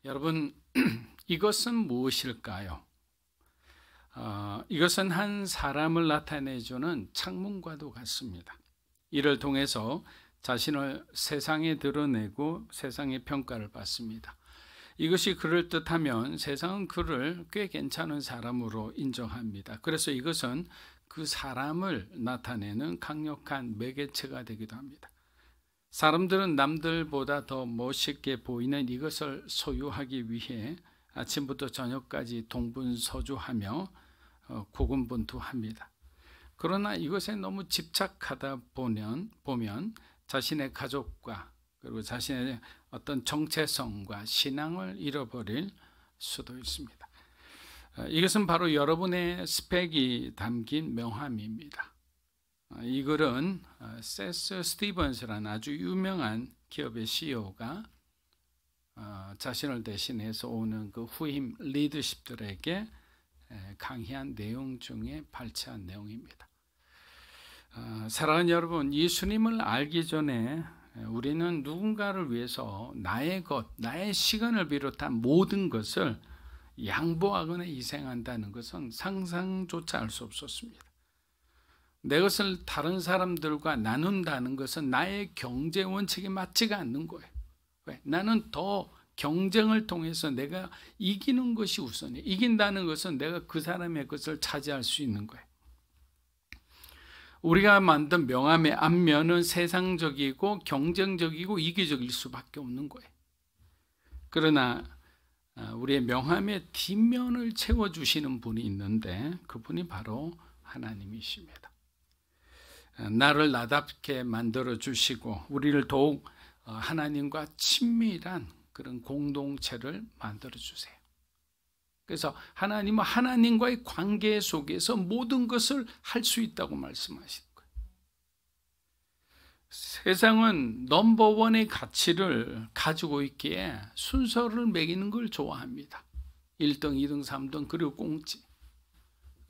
여러분, 이것은 무엇일까요? 이것은 한 사람을 나타내주는 창문과도 같습니다. 이를 통해서 자신을 세상에 드러내고 세상의 평가를 받습니다. 이것이 그럴듯하면 세상은 그를 꽤 괜찮은 사람으로 인정합니다. 그래서 이것은 그 사람을 나타내는 강력한 매개체가 되기도 합니다. 사람들은 남들보다 더 멋있게 보이는 이것을 소유하기 위해 아침부터 저녁까지 동분서주하며 고군분투합니다. 그러나 이것에 너무 집착하다 보면 자신의 가족과 그리고 자신의 어떤 정체성과 신앙을 잃어버릴 수도 있습니다. 이것은 바로 여러분의 스펙이 담긴 명함입니다. 이 글은 세스 스티븐스라는 아주 유명한 기업의 CEO가 자신을 대신해서 오는 그 후임 리더십들에게 강의한 내용 중에 발췌한 내용입니다. 사랑하는 여러분, 예수님을 알기 전에 우리는 누군가를 위해서 나의 시간을 비롯한 모든 것을 양보하거나 희생한다는 것은 상상조차 할 수 없었습니다. 내 것을 다른 사람들과 나눈다는 것은 나의 경제 원칙에 맞지가 않는 거예요. 왜? 나는 더 경쟁을 통해서 내가 이기는 것이 우선이에요. 이긴다는 것은 내가 그 사람의 것을 차지할 수 있는 거예요. 우리가 만든 명함의 앞면은 세상적이고 경쟁적이고 이기적일 수밖에 없는 거예요. 그러나 우리의 명함의 뒷면을 채워주시는 분이 있는데 그분이 바로 하나님이십니다. 나를 나답게 만들어 주시고 우리를 더욱 하나님과 친밀한 그런 공동체를 만들어 주세요. 그래서 하나님은 하나님과의 관계 속에서 모든 것을 할 수 있다고 말씀하시는 거예요. 세상은 넘버원의 가치를 가지고 있기에 순서를 매기는 걸 좋아합니다. 1등, 2등, 3등 그리고 꽁지.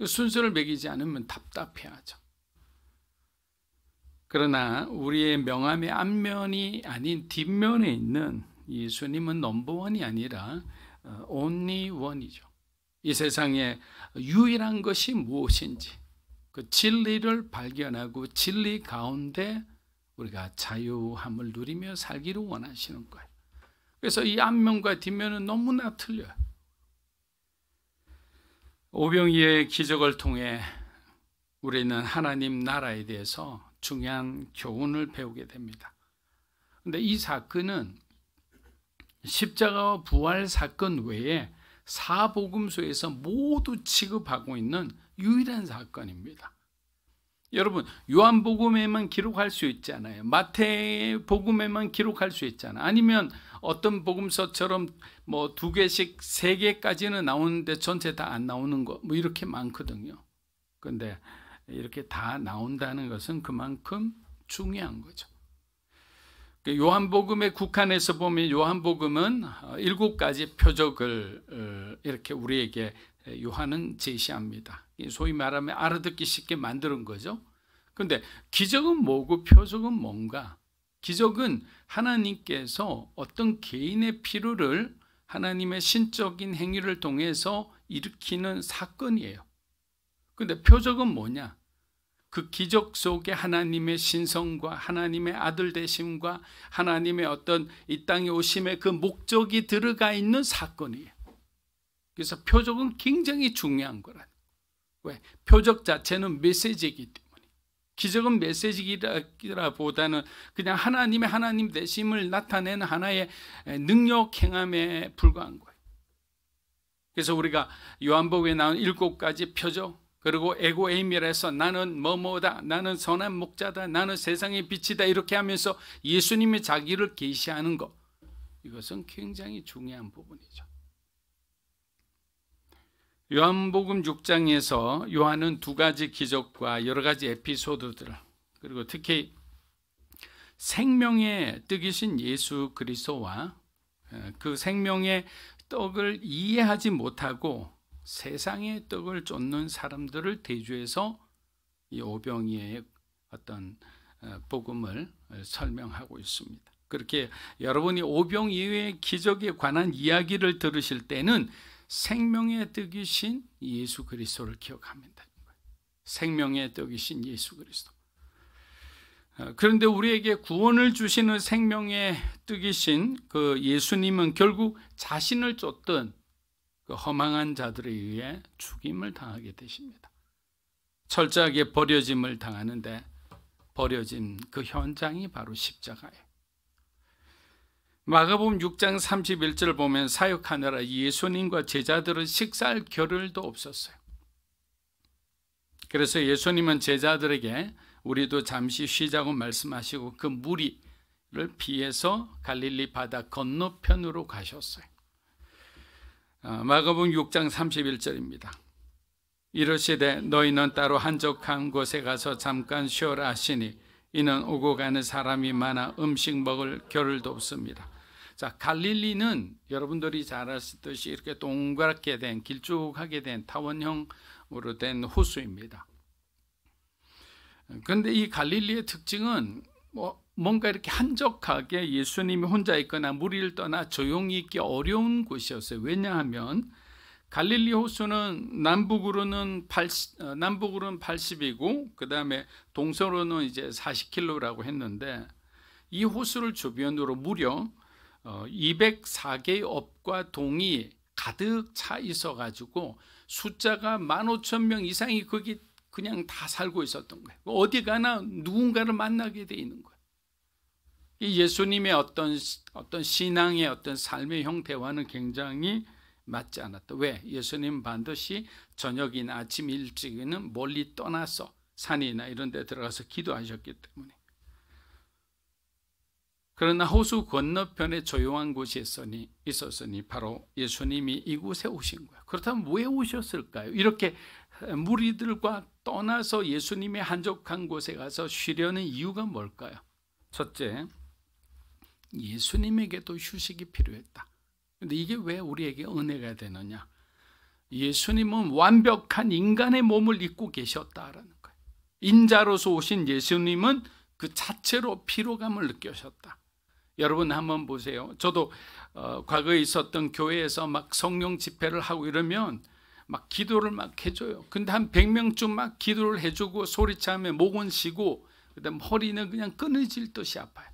순서를 매기지 않으면 답답해하죠. 그러나 우리의 명함의 앞면이 아닌 뒷면에 있는 예수님은 넘버원이 아니라 only one이죠. 이 세상에 유일한 것이 무엇인지 그 진리를 발견하고 진리 가운데 우리가 자유함을 누리며 살기를 원하시는 거예요. 그래서 이 앞면과 뒷면은 너무나 틀려요. 오병이어의 기적을 통해 우리는 하나님 나라에 대해서 중요한 교훈을 배우게 됩니다. 그런데 이 사건은 십자가와 부활 사건 외에 사복음서에서 모두 취급하고 있는 유일한 사건입니다. 여러분, 요한복음에만 기록할 수 있잖아요. 마태복음에만 기록할 수 있잖아요. 아니면 어떤 복음서처럼 뭐 2개씩 3개까지는 나오는데 전체 다 안 나오는 거 뭐 이렇게 많거든요. 그런데 이렇게 다 나온다는 것은 그만큼 중요한 거죠. 요한복음에 국한해서 보면 요한복음은 7가지 표적을 이렇게 우리에게 요한은 제시합니다. 소위 말하면 알아듣기 쉽게 만드는 거죠. 그런데 기적은 뭐고 표적은 뭔가? 기적은 하나님께서 어떤 개인의 필요를 하나님의 신적인 행위를 통해서 일으키는 사건이에요. 그런데 표적은 뭐냐? 그 기적 속에 하나님의 신성과 하나님의 아들 되심과 하나님의 어떤 이 땅에 오심의 그 목적이 들어가 있는 사건이에요. 그래서 표적은 굉장히 중요한 거라. 왜? 표적 자체는 메시지이기 때문에. 기적은 메시지기라보다는 그냥 하나님의 하나님 되심을 나타내는 하나의 능력 행함에 불과한 거예요. 그래서 우리가 요한복음에 나온 7가지 표적, 그리고 에고에임이라서 나는 뭐뭐다, 나는 선한 목자다, 나는 세상의 빛이다 이렇게 하면서 예수님이 자기를 계시하는 것, 이것은 굉장히 중요한 부분이죠. 요한복음 6장에서 요한은 2가지 기적과 여러 가지 에피소드들, 그리고 특히 생명의 떡이신 예수 그리스도와 그 생명의 떡을 이해하지 못하고 세상의 떡을 쫓는 사람들을 대조해서 이 오병이어의 어떤 복음을 설명하고 있습니다. 그렇게 여러분이 오병 이후의 기적에 관한 이야기를 들으실 때는 생명의 떡이신 예수 그리스도를 기억하면 됩니다. 생명의 떡이신 예수 그리스도. 그런데 우리에게 구원을 주시는 생명의 떡이신 그 예수님은 결국 자신을 쫓던 그 허망한 자들에 의해 죽임을 당하게 되십니다. 철저하게 버려짐을 당하는데 버려진 그 현장이 바로 십자가예요. 마가복음 6장 31절 보면 사역하느라 예수님과 제자들은 식사할 겨를도 없었어요. 그래서 예수님은 제자들에게 우리도 잠시 쉬자고 말씀하시고 그 무리를 피해서 갈릴리 바다 건너편으로 가셨어요. 마가복음 6장 31절입니다. 이르시되 너희는 따로 한적한 곳에 가서 잠깐 쉬어라 하시니 이는 오고 가는 사람이 많아 음식 먹을 겨를도 없습니다. 자, 갈릴리는 여러분들이 잘 아시듯이 이렇게 동그랗게 된 길쭉하게 된 타원형으로 된 호수입니다. 그런데 이 갈릴리의 특징은 뭔가 이렇게 한적하게 예수님이 혼자 있거나 무리를 떠나 조용히 있기 어려운 곳이었어요. 왜냐하면 갈릴리 호수는 남북으로는 80이고 그 다음에 동서로는 이제 40km라고 했는데 이 호수를 주변으로 무려 204개의 업과 동이 가득 차 있어 가지고 숫자가 15,000명 이상이 거기 그냥 다 살고 있었던 거예요. 어디 가나 누군가를 만나게 돼 있는 거예요. 이 예수님의 어떤 신앙의 어떤 삶의 형태와는 굉장히 맞지 않았다. 왜? 예수님 반드시 저녁이나 아침 일찍에는 멀리 떠나서 산이나 이런 데 들어가서 기도하셨기 때문에. 그러나 호수 건너편에 조용한 곳이 있었으니 바로 예수님이 이곳에 오신 거예요. 그렇다면 왜 오셨을까요? 이렇게 무리들과 떠나서 예수님의 한적한 곳에 가서 쉬려는 이유가 뭘까요? 첫째, 예수님에게도 휴식이 필요했다. 근데 이게 왜 우리에게 은혜가 되느냐? 예수님은 완벽한 인간의 몸을 입고 계셨다라는 거예요. 인자로서 오신 예수님은 그 자체로 피로감을 느끼셨다. 여러분 한번 보세요. 저도 과거에 있었던 교회에서 막 성령 집회를 하고 이러면 막 기도를 막 해줘요. 근데 한 100명쯤 막 기도를 해주고 소리치면 목은 쉬고 그다음 허리는 그냥 끊어질 듯이 아파요.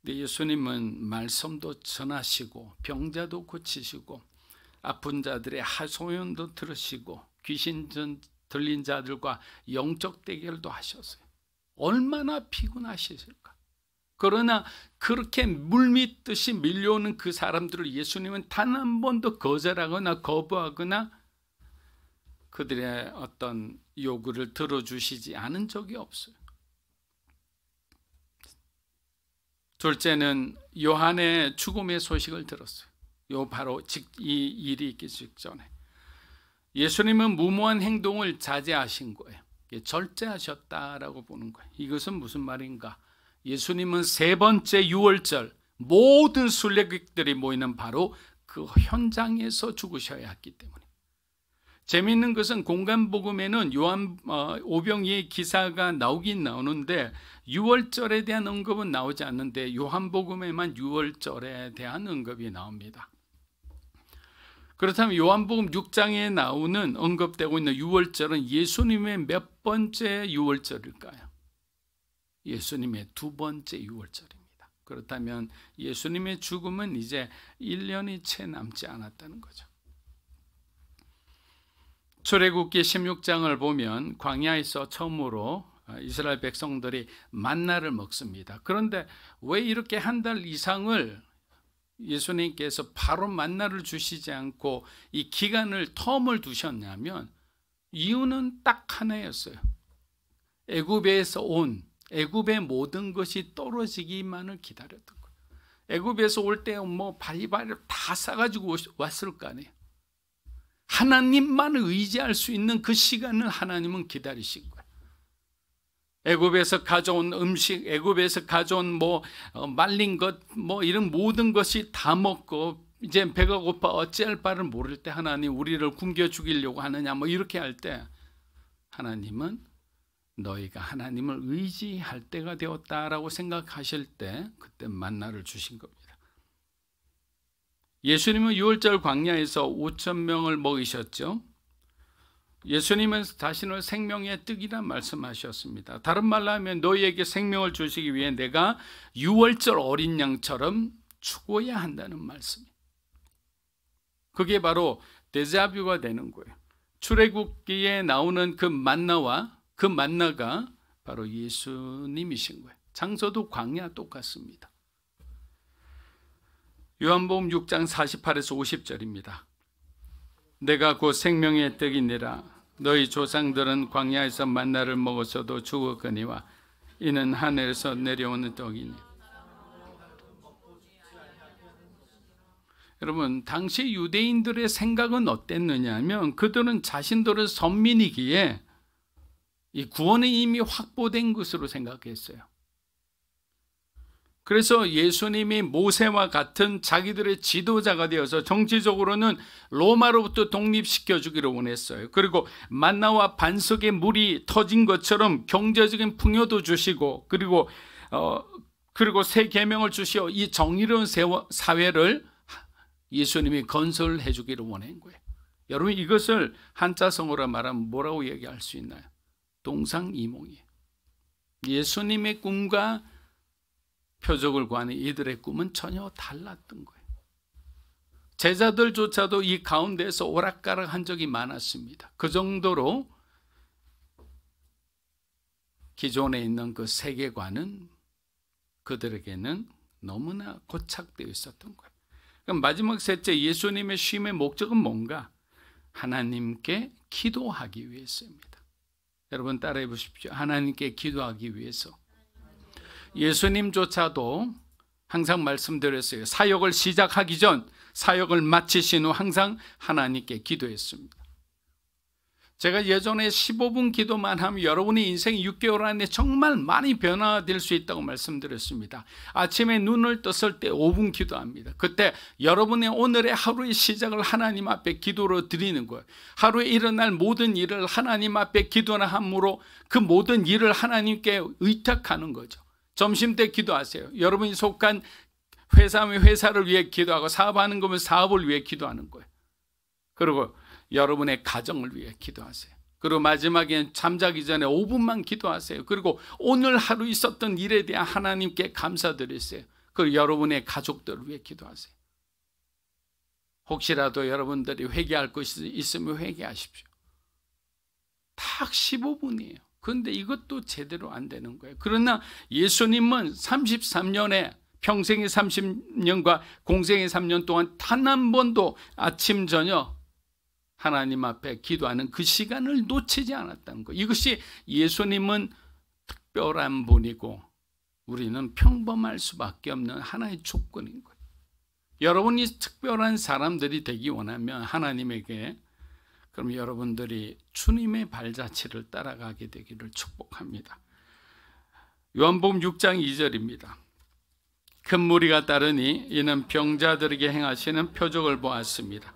근데 예수님은 말씀도 전하시고 병자도 고치시고 아픈 자들의 하소연도 들으시고 귀신 들린 자들과 영적 대결도 하셨어요. 얼마나 피곤하셨을까. 그러나 그렇게 물밀듯이 밀려오는 그 사람들을 예수님은 단 한 번도 거절하거나 거부하거나 그들의 어떤 요구를 들어주시지 않은 적이 없어요. 둘째는 요한의 죽음의 소식을 들었어요. 바로 이 일이 있기 직전에 예수님은 무모한 행동을 자제하신 거예요. 절제하셨다라고 보는 거예요. 이것은 무슨 말인가? 예수님은 세 번째 유월절 모든 순례객들이 모이는 바로 그 현장에서 죽으셔야 했기 때문에. 재미있는 것은 공간복음에는 요한 오병이의 기사가 나오긴 나오는데 유월절에 대한 언급은 나오지 않는데 요한복음에만 유월절에 대한 언급이 나옵니다. 그렇다면 요한복음 6장에 나오는 언급되고 있는 유월절은 예수님의 몇 번째 유월절일까요? 예수님의 두 번째 유월절입니다. 그렇다면 예수님의 죽음은 이제 1년이 채 남지 않았다는 거죠. 출애굽기 16장을 보면 광야에서 처음으로 이스라엘 백성들이 만나를 먹습니다. 그런데 왜 이렇게 한 달 이상을 예수님께서 바로 만나를 주시지 않고 이 기간을 텀을 두셨냐면 이유는 딱 하나였어요. 애굽에서 온 애굽의 모든 것이 떨어지기만을 기다렸던 거예요. 애굽에서 올 때 뭐 바리바리 다 싸가지고 왔을 거 아니에요. 하나님만 의지할 수 있는 그 시간을 하나님은 기다리신 거예요. 애굽에서 가져온 음식, 애굽에서 가져온 말린 것, 이런 모든 것이 다 먹고 이제 배가 고파 어찌할 바를 모를 때 하나님 우리를 굶겨 죽이려고 하느냐 이렇게 할 때 하나님은 너희가 하나님을 의지할 때가 되었다라고 생각하실 때 그때 만나를 주신 겁니다. 예수님은 6월절 광야에서 5,000명을 먹이셨죠. 예수님은 자신을 생명의 떡이라 말씀하셨습니다. 다른 말로 하면 너희에게 생명을 주시기 위해 내가 6월절 어린 양처럼 죽어야 한다는 말씀이에요. 그게 바로 데자뷰가 되는 거예요. 출애굽기에 나오는 그 만나와 그 만나가 바로 예수님이신 거예요. 장소도 광야 똑같습니다. 요한복음 6장 48에서 50절입니다. 내가 곧 생명의 떡이니라. 너희 조상들은 광야에서 만나를 먹었어도 죽었거니와 이는 하늘에서 내려오는 떡이니. 여러분, 당시 유대인들의 생각은 어땠느냐 하면 그들은 자신들은 선민이기에 이 구원이 이미 확보된 것으로 생각했어요. 그래서 예수님이 모세와 같은 자기들의 지도자가 되어서 정치적으로는 로마로부터 독립시켜 주기를 원했어요. 그리고 만나와 반석의 물이 터진 것처럼 경제적인 풍요도 주시고 그리고 새 계명을 주시어 이 정의로운 사회를 예수님이 건설해 주기를 원한 거예요. 여러분, 이것을 한자성어로 말하면 뭐라고 얘기할 수 있나요? 동상이몽이에요. 예수님의 꿈과 표적을 구하는 이들의 꿈은 전혀 달랐던 거예요. 제자들조차도 이 가운데서 오락가락한 적이 많았습니다. 그 정도로 기존에 있는 그 세계관은 그들에게는 너무나 고착되어 있었던 거예요. 그럼 마지막 셋째, 예수님의 쉼의 목적은 뭔가? 하나님께 기도하기 위해서입니다. 여러분 따라해 보십시오. 하나님께 기도하기 위해서. 예수님조차도 항상 말씀드렸어요. 사역을 시작하기 전, 사역을 마치신 후 항상 하나님께 기도했습니다. 제가 예전에 15분 기도만 하면 여러분의 인생 6개월 안에 정말 많이 변화될 수 있다고 말씀드렸습니다. 아침에 눈을 떴을 때 5분 기도합니다. 그때 여러분의 오늘의 하루의 시작을 하나님 앞에 기도로 드리는 거예요. 하루에 일어날 모든 일을 하나님 앞에 기도나 함으로 그 모든 일을 하나님께 의탁하는 거죠. 점심때 기도하세요. 여러분이 속한 회사면 회사를 위해 기도하고 사업하는 거면 사업을 위해 기도하는 거예요. 그리고 여러분의 가정을 위해 기도하세요. 그리고 마지막엔 잠자기 전에 5분만 기도하세요. 그리고 오늘 하루 있었던 일에 대한 하나님께 감사드리세요. 그리고 여러분의 가족들을 위해 기도하세요. 혹시라도 여러분들이 회개할 것이 있으면 회개하십시오. 딱 15분이에요. 그런데 이것도 제대로 안 되는 거예요. 그러나 예수님은 33년에 평생의 30년과 공생의 3년 동안 단 한 번도 아침 저녁 하나님 앞에 기도하는 그 시간을 놓치지 않았다는 거예요. 이것이 예수님은 특별한 분이고 우리는 평범할 수밖에 없는 하나의 조건인 거예요. 여러분이 특별한 사람들이 되기 원하면 하나님에게, 그럼 여러분들이 주님의 발자취를 따라가게 되기를 축복합니다. 요한복음 6장 2절입니다. 큰 무리가 따르니 이는 병자들에게 행하시는 표적을 보았습니다.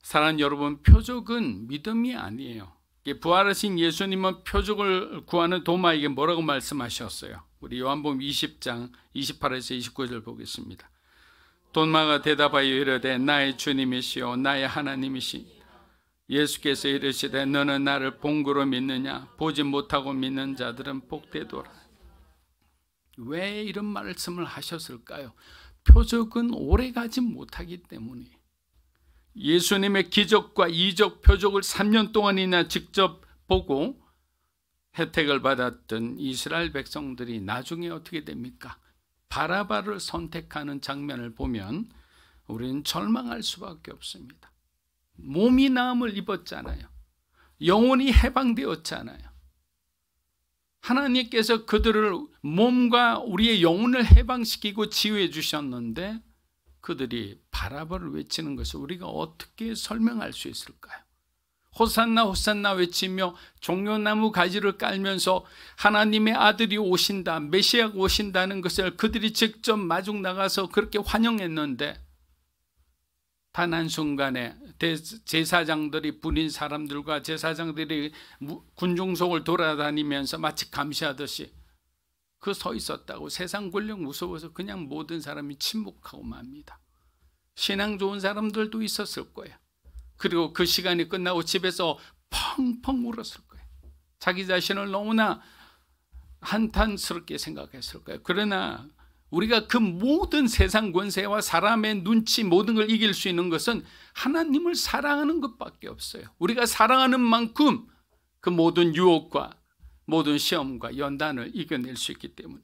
사랑하는 여러분, 표적은 믿음이 아니에요. 부활하신 예수님은 표적을 구하는 도마에게 뭐라고 말씀하셨어요? 우리 요한복음 20장 28에서 29절 보겠습니다. 도마가 대답하여 이르되 나의 주님이시오 나의 하나님이시니 예수께서 이르시되 너는 나를 본거로 믿느냐? 보지 못하고 믿는 자들은 복되도라. 왜 이런 말씀을 하셨을까요? 표적은 오래가지 못하기 때문이에요. 예수님의 기적과 이적 표적을 3년 동안이나 직접 보고 혜택을 받았던 이스라엘 백성들이 나중에 어떻게 됩니까? 바라바를 선택하는 장면을 보면 우리는 절망할 수밖에 없습니다. 몸이 나음을 입었잖아요. 영혼이 해방되었잖아요. 하나님께서 그들을 몸과 우리의 영혼을 해방시키고 치유해 주셨는데 그들이 바라바를 외치는 것을 우리가 어떻게 설명할 수 있을까요? 호산나 호산나 외치며 종려나무 가지를 깔면서 하나님의 아들이 오신다, 메시아가 오신다는 것을 그들이 직접 마중 나가서 그렇게 환영했는데 단 한순간에 제사장들이 부린 사람들과 제사장들이 군중속을 돌아다니면서 마치 감시하듯이 그 서 있었다고. 세상 권력 무서워서 그냥 모든 사람이 침묵하고 맙니다. 신앙 좋은 사람들도 있었을 거예요. 그리고 그 시간이 끝나고 집에서 펑펑 울었을 거예요. 자기 자신을 너무나 한탄스럽게 생각했을 거예요. 그러나 우리가 그 모든 세상 권세와 사람의 눈치 모든 걸 이길 수 있는 것은 하나님을 사랑하는 것밖에 없어요. 우리가 사랑하는 만큼 그 모든 유혹과 모든 시험과 연단을 이겨낼 수 있기 때문에.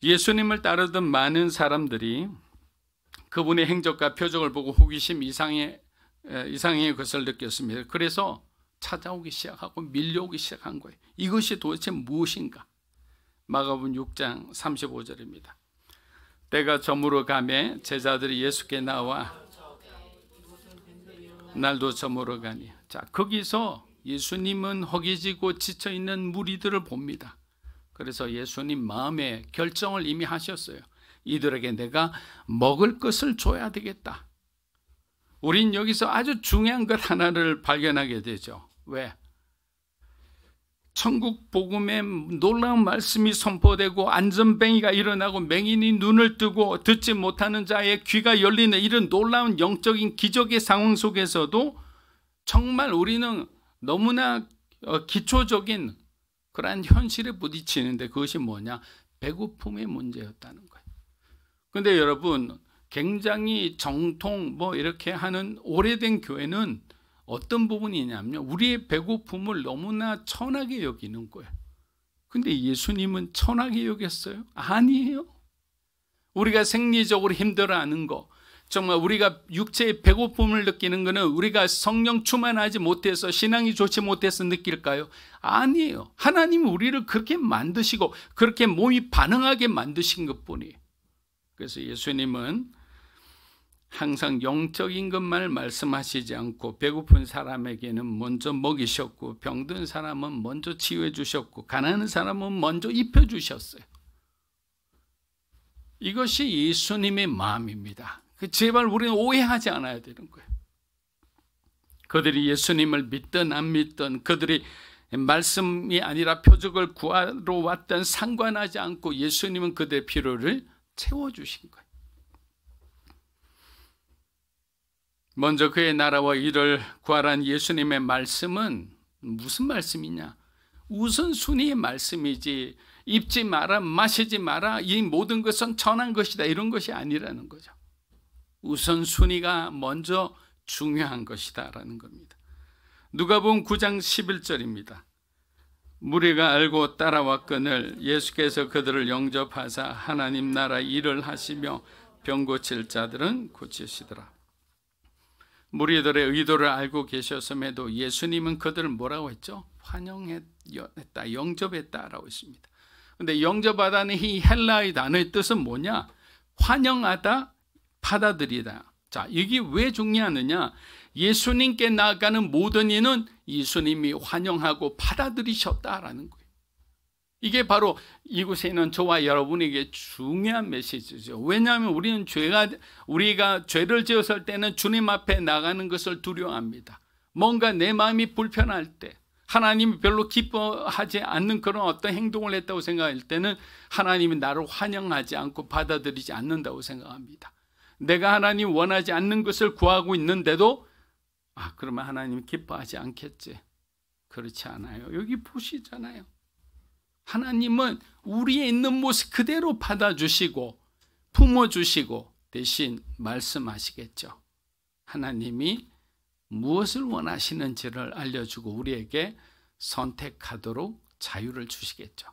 예수님을 따르던 많은 사람들이 그분의 행적과 표적을 보고 호기심 이상의 것을 느꼈습니다. 그래서 찾아오기 시작하고 밀려오기 시작한 거예요. 이것이 도대체 무엇인가? 마가복음 6장 35절입니다. 때가 저물어 가매 제자들이 예수께 나와 날도 저물어 가니. 자, 거기서 예수님은 허기지고 지쳐있는 무리들을 봅니다. 그래서 예수님 마음에 결정을 이미 하셨어요. 이들에게 내가 먹을 것을 줘야 되겠다. 우린 여기서 아주 중요한 것 하나를 발견하게 되죠. 왜? 천국 복음의 놀라운 말씀이 선포되고 안전뱅이가 일어나고 맹인이 눈을 뜨고 듣지 못하는 자의 귀가 열리는 이런 놀라운 영적인 기적의 상황 속에서도 정말 우리는 너무나 기초적인 그러한 현실에 부딪히는데 그것이 뭐냐? 배고픔의 문제였다는 거예요. 그런데 여러분, 굉장히 정통 이렇게 하는 오래된 교회는 어떤 부분이냐면요, 우리의 배고픔을 너무나 천하게 여기는 거예요. 근데 예수님은 천하게 여겼어요? 아니에요. 우리가 생리적으로 힘들어하는 거, 정말 우리가 육체의 배고픔을 느끼는 것은 우리가 성령 충만하지 못해서 신앙이 좋지 못해서 느낄까요? 아니에요. 하나님은 우리를 그렇게 만드시고 그렇게 몸이 반응하게 만드신 것뿐이에요. 그래서 예수님은 항상 영적인 것만 말씀하시지 않고 배고픈 사람에게는 먼저 먹이셨고 병든 사람은 먼저 치유해 주셨고 가난한 사람은 먼저 입혀 주셨어요. 이것이 예수님의 마음입니다. 제발 우리는 오해하지 않아야 되는 거예요. 그들이 예수님을 믿든 안 믿든 그들이 말씀이 아니라 표적을 구하러 왔던 상관하지 않고 예수님은 그들의 필요를 채워주신 거예요. 먼저 그의 나라와 일을 구하라는 예수님의 말씀은 무슨 말씀이냐? 우선순위의 말씀이지 입지 마라, 마시지 마라, 이 모든 것은 천한 것이다 이런 것이 아니라는 거죠. 우선순위가 먼저 중요한 것이다 라는 겁니다. 누가복음 9장 11절입니다. 무리가 알고 따라왔거늘 예수께서 그들을 영접하사 하나님 나라 일을 하시며 병 고칠 자들은 고치시더라. 무리들의 의도를 알고 계셨음에도 예수님은 그들을 뭐라고 했죠? 환영했다, 영접했다라고 했습니다. 그런데 영접하다는 이 헬라의 단어의 뜻은 뭐냐? 환영하다, 받아들이다. 자, 이게 왜 중요하느냐? 예수님께 나아가는 모든 이는 예수님이 환영하고 받아들이셨다라는 거예요. 이게 바로 이곳에 있는 저와 여러분에게 중요한 메시지죠. 왜냐하면 우리가 죄를 지었을 때는 주님 앞에 나가는 것을 두려워합니다. 뭔가 내 마음이 불편할 때, 하나님이 별로 기뻐하지 않는 그런 어떤 행동을 했다고 생각할 때는 하나님이 나를 환영하지 않고 받아들이지 않는다고 생각합니다. 내가 하나님 원하지 않는 것을 구하고 있는데도 그러면 하나님 기뻐하지 않겠지. 그렇지 않아요. 여기 보시잖아요. 하나님은 우리의 있는 모습 그대로 받아주시고 품어주시고 대신 말씀하시겠죠. 하나님이 무엇을 원하시는지를 알려주고 우리에게 선택하도록 자유를 주시겠죠.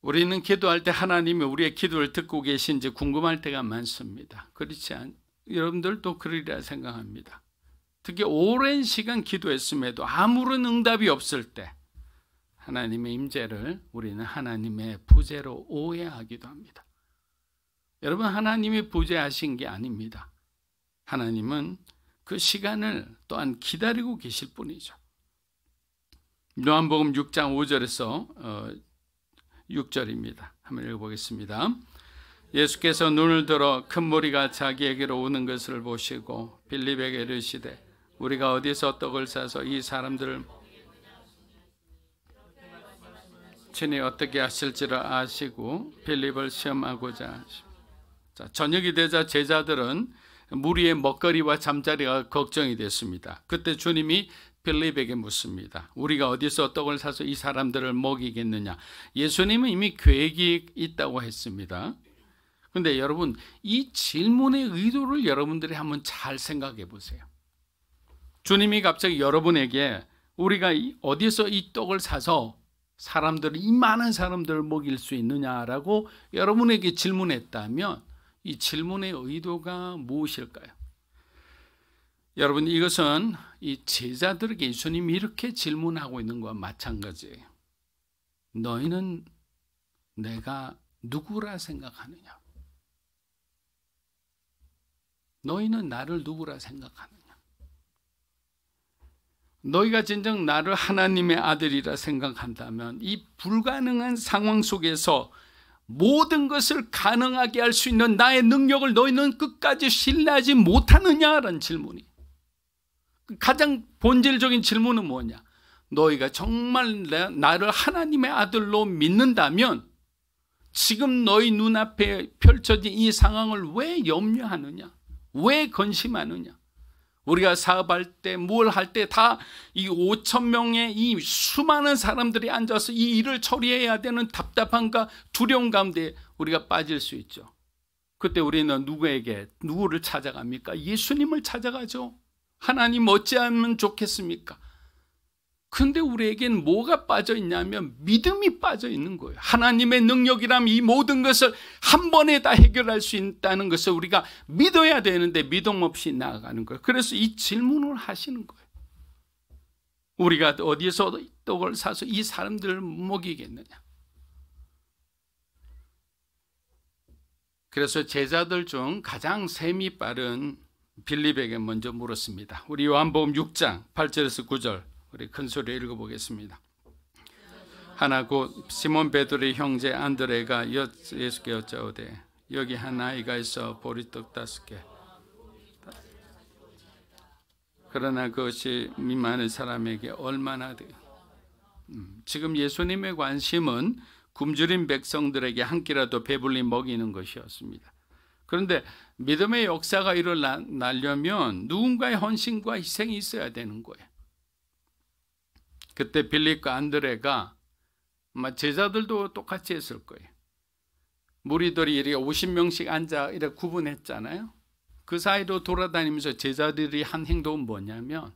우리는 기도할 때 하나님이 우리의 기도를 듣고 계신지 궁금할 때가 많습니다. 그렇지 여러분들도 그러리라 생각합니다. 특히 오랜 시간 기도했음에도 아무런 응답이 없을 때 하나님의 임재를 우리는 하나님의 부재로 오해하기도 합니다. 여러분, 하나님이 부재하신 게 아닙니다. 하나님은 그 시간을 또한 기다리고 계실 뿐이죠. 요한복음 6장 5절에서 6절입니다. 한번 읽어보겠습니다. 예수께서 눈을 들어 큰 무리가 자기에게로 오는 것을 보시고 빌립에게 이르시되 우리가 어디서 떡을 사서 이 사람들을 친히 어떻게 하실지를 아시고 빌립을 시험하고자 하십니다. 자, 저녁이 되자 제자들은 무리의 먹거리와 잠자리가 걱정이 됐습니다. 그때 주님이 빌립에게 묻습니다. 우리가 어디서 떡을 사서 이 사람들을 먹이겠느냐? 예수님은 이미 계획이 있다고 했습니다. 그런데 여러분, 이 질문의 의도를 여러분들이 한번 잘 생각해 보세요. 주님이 갑자기 여러분에게 우리가 어디서 이 떡을 사서 이 많은 사람들을 먹일 수 있느냐라고 여러분에게 질문했다면 이 질문의 의도가 무엇일까요? 여러분, 이것은 이 제자들에게 예수님이 이렇게 질문하고 있는 것과 마찬가지예요. 너희는 내가 누구라 생각하느냐? 너희는 나를 누구라 생각하느냐? 너희가 진정 나를 하나님의 아들이라 생각한다면 이 불가능한 상황 속에서 모든 것을 가능하게 할 수 있는 나의 능력을 너희는 끝까지 신뢰하지 못하느냐라는 질문이, 가장 본질적인 질문은 뭐냐? 너희가 정말 나를 하나님의 아들로 믿는다면 지금 너희 눈앞에 펼쳐진 이 상황을 왜 염려하느냐? 왜 근심하느냐? 우리가 사업할 때, 뭘 할 때 다 이 5,000명의 이 수많은 사람들이 앉아서 이 일을 처리해야 되는 답답함과 두려움 가운데 우리가 빠질 수 있죠. 그때 우리는 누구를 찾아갑니까? 예수님을 찾아가죠. 하나님 어찌하면 좋겠습니까? 근데 우리에겐 뭐가 빠져 있냐면 믿음이 빠져 있는 거예요. 하나님의 능력이라면 이 모든 것을 한 번에 다 해결할 수 있다는 것을 우리가 믿어야 되는데 믿음 없이 나아가는 거예요. 그래서 이 질문을 하시는 거예요. 우리가 어디서 떡을 사서 이 사람들을 먹이겠느냐? 그래서 제자들 중 가장 셈이 빠른 빌립에게 먼저 물었습니다. 우리 요한복음 6장 8절에서 9절 우리 큰 소리로 읽어보겠습니다. 하나 곧 시몬 베드로의 형제 안드레가 예수께 여짜오되 여기 한 아이가 있어 보리떡 5개 그러나 그것이 많은 사람에게 얼마나 돼? 지금 예수님의 관심은 굶주린 백성들에게 한 끼라도 배불리 먹이는 것이었습니다. 그런데 믿음의 역사가 일어나려면 누군가의 헌신과 희생이 있어야 되는 거예요. 그때 빌립과 안드레가 아마 제자들도 똑같이 했을 거예요. 무리들이 이렇게 50명씩 앉아 이렇게 구분했잖아요. 그 사이로 돌아다니면서 제자들이 한 행동은 뭐냐면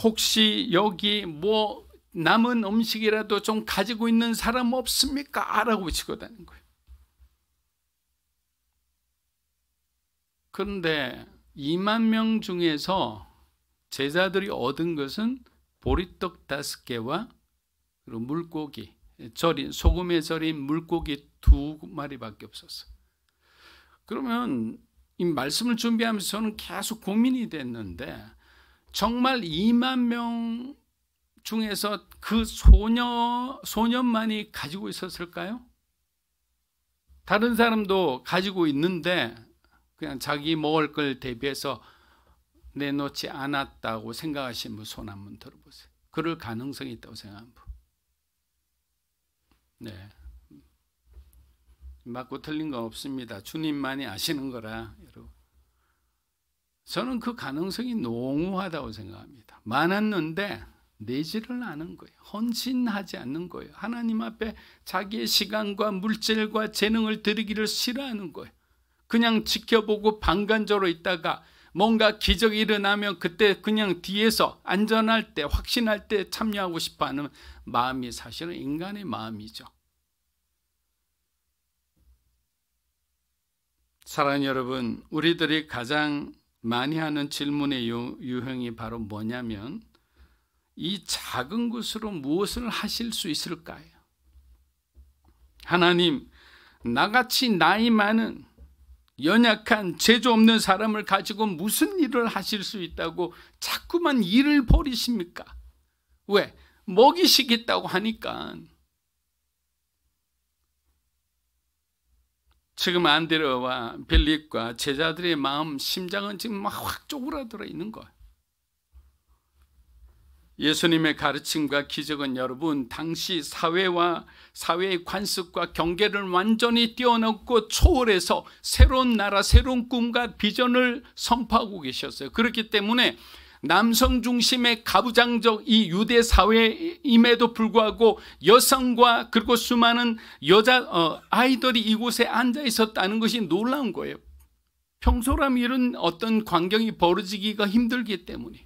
혹시 여기 뭐 남은 음식이라도 좀 가지고 있는 사람 없습니까? 라고 치고 다니는 거예요. 그런데 2만 명 중에서 제자들이 얻은 것은 보리떡 5개와 그리고 물고기, 소금에 절인 물고기 2마리밖에 없었어요. 그러면 이 말씀을 준비하면서 저는 계속 고민이 됐는데 정말 2만 명 중에서 그 소년만이 가지고 있었을까요? 다른 사람도 가지고 있는데 그냥 자기 먹을 걸 대비해서 내놓지 않았다고 생각하시는 분 손 한번 들어보세요. 그럴 가능성이 있다고 생각하는 분. 네, 맞고 틀린 건 없습니다. 주님만이 아시는 거라. 여러분, 저는 그 가능성이 농후하다고 생각합니다. 많았는데 내지를 않은 거예요. 헌신하지 않는 거예요. 하나님 앞에 자기의 시간과 물질과 재능을 드리기를 싫어하는 거예요. 그냥 지켜보고 방관적으로 있다가 뭔가 기적이 일어나면 그때 그냥 뒤에서 안전할 때, 확신할 때 참여하고 싶어하는 마음이 사실은 인간의 마음이죠. 사랑하는 여러분, 우리들이 가장 많이 하는 질문의 유형이 바로 뭐냐면 이 작은 것으로 무엇을 하실 수 있을까요? 하나님, 나같이 나이 많은 연약한 재주 없는 사람을 가지고 무슨 일을 하실 수 있다고 자꾸만 일을 벌이십니까? 왜? 먹이시겠다고 하니까. 지금 안드레와 빌립과 제자들의 마음, 심장은 지금 막 확 쪼그라들어 있는 거예요. 예수님의 가르침과 기적은 여러분 당시 사회의 관습과 경계를 완전히 뛰어넘고 초월해서 새로운 나라, 새로운 꿈과 비전을 선포하고 계셨어요. 그렇기 때문에 남성 중심의 가부장적 이 유대 사회임에도 불구하고 여성과 그리고 수많은 아이들이 이곳에 앉아 있었다는 것이 놀라운 거예요. 평소라면 이런 어떤 광경이 벌어지기가 힘들기 때문에.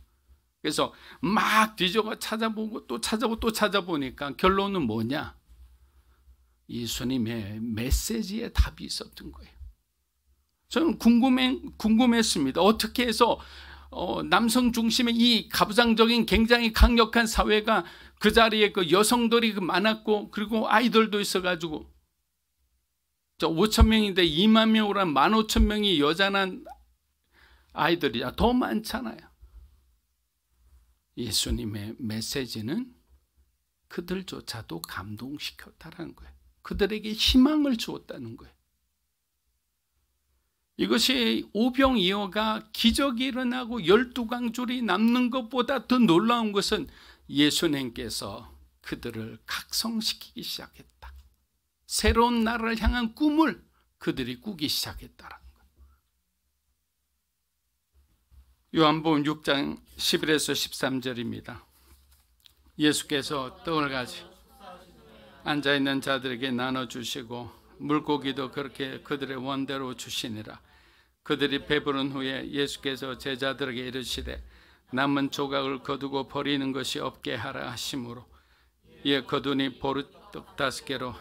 그래서 막 뒤져가 찾아보고 또 찾아보고 또 찾아보니까 결론은 뭐냐? 예수님의 메시지에 답이 있었던 거예요. 저는 궁금했습니다. 어떻게 해서 남성 중심의 이 가부장적인 굉장히 강력한 사회가 그 자리에 그 여성들이 많았고 그리고 아이들도 있어가지고 5,000명인데 2만 명으로 한 15,000명이 여자난 아이들이 더 많잖아요. 예수님의 메시지는 그들조차도 감동시켰다는 거예요. 그들에게 희망을 주었다는 거예요. 이것이 오병이어가 기적이 일어나고 12광줄이 남는 것보다 더 놀라운 것은 예수님께서 그들을 각성시키기 시작했다. 새로운 나라를 향한 꿈을 그들이 꾸기 시작했다는 거예요. 요한복음 6장 11에서 13절입니다. 예수께서 떡을 가지고 앉아있는 자들에게 나눠주시고 물고기도 그렇게 그들의 원대로 주시니라. 그들이 배부른 후에 예수께서 제자들에게 이르시되 남은 조각을 거두고 버리는 것이 없게 하라 하심으로 이에 거두니 보리떡 5개로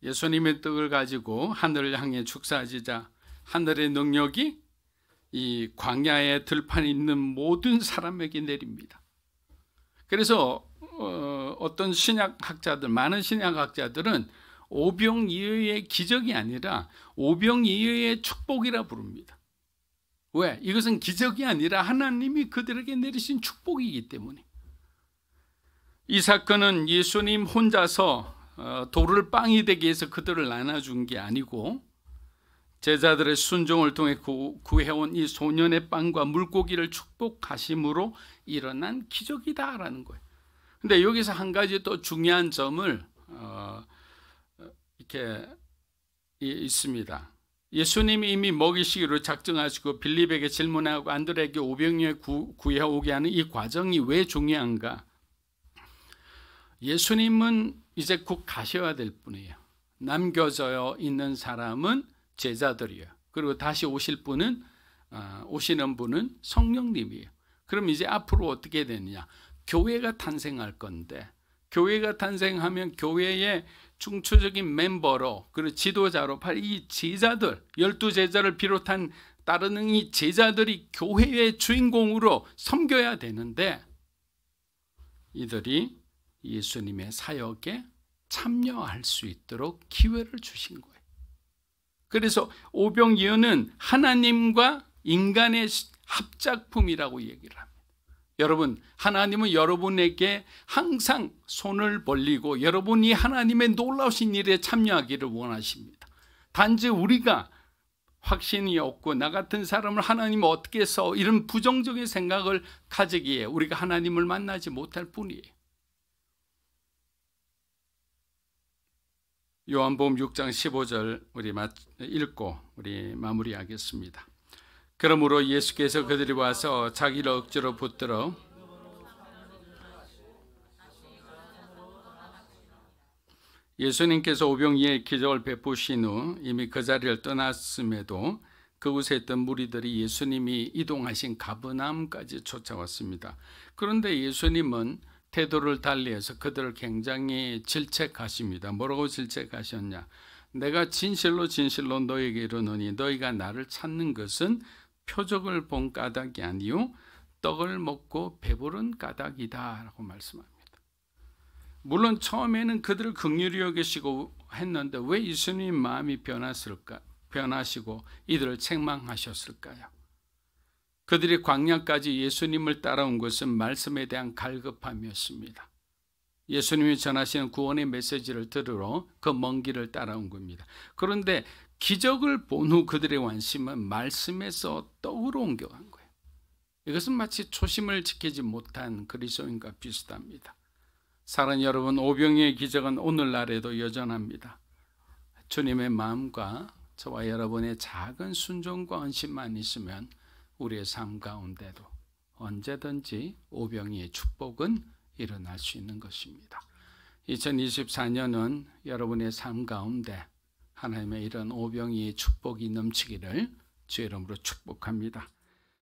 예수님의 떡을 가지고 하늘을 향해 축사하시자 하늘의 능력이 이 광야의 들판에 있는 모든 사람에게 내립니다. 그래서 어떤 신약학자들, 많은 신약학자들은 오병이어의 기적이 아니라 오병이어의 축복이라 부릅니다. 왜? 이것은 기적이 아니라 하나님이 그들에게 내리신 축복이기 때문에. 이 사건은 예수님 혼자서 돌을 빵이 되게 해서 그들을 나눠준 게 아니고 제자들의 순종을 통해 구해온 이 소년의 빵과 물고기를 축복하심으로 일어난 기적이다라는 거예요. 근데 여기서 한 가지 또 중요한 점을 이렇게 있습니다. 예수님이 이미 먹이시기로 작정하시고 빌립에게 질문하고 안드레에게 오병이어 구해오게 하는 이 과정이 왜 중요한가? 예수님은 이제 곧 가셔야 될 분이에요. 남겨져 있는 사람은 제자들이에요. 그리고 다시 오시는 분은 성령님이에요. 그럼 이제 앞으로 어떻게 되느냐? 교회가 탄생할 건데, 교회가 탄생하면 교회의 중추적인 멤버로 그리고 지도자로 이 제자들, 12제자를 비롯한 따르는 이 제자들이 교회의 주인공으로 섬겨야 되는데 이들이 예수님의 사역에 참여할 수 있도록 기회를 주신 거예요. 그래서 오병이어는 하나님과 인간의 합작품이라고 얘기를 합니다. 여러분, 하나님은 여러분에게 항상 손을 벌리고 여러분이 하나님의 놀라우신 일에 참여하기를 원하십니다. 단지 우리가 확신이 없고 나 같은 사람을 하나님 어떻게 써 이런 부정적인 생각을 가지기에 우리가 하나님을 만나지 못할 뿐이에요. 요한복음 6장 15절 우리 읽고 우리 마무리하겠습니다. 그러므로 예수께서 그들이 와서 자기를 억지로 붙들어 예수님께서 오병이어의 기적을 베푸신 후 이미 그 자리를 떠났음에도 그곳에 있던 무리들이 예수님이 이동하신 가버나움까지 쫓아왔습니다. 그런데 예수님은 태도를 달리해서 그들을 굉장히 질책하십니다. 뭐라고 질책하셨냐? 내가 진실로 진실로 너에게 이르노니 너희가 나를 찾는 것은 표적을 본 까닭이 아니요 떡을 먹고 배부른 까닭이다 라고 말씀합니다. 물론 처음에는 그들을 긍휼히 여기시고 했는데 왜 예수님 마음이 변하시고 이들을 책망하셨을까요? 그들이 광야까지 예수님을 따라온 것은 말씀에 대한 갈급함이었습니다. 예수님이 전하시는 구원의 메시지를 들으러 그 먼 길을 따라온 겁니다. 그런데 기적을 본 후 그들의 관심은 말씀에서 떡으로 옮겨간 거예요. 이것은 마치 초심을 지키지 못한 그리스도인과 비슷합니다. 사랑하는 여러분, 오병이의 기적은 오늘날에도 여전합니다. 주님의 마음과 저와 여러분의 작은 순종과 헌신만 있으면 우리의 삶 가운데도 언제든지 오병이의 축복은 일어날 수 있는 것입니다. 2024년은 여러분의 삶 가운데 하나님의 이런 오병이의 축복이 넘치기를 주의 이름으로 축복합니다.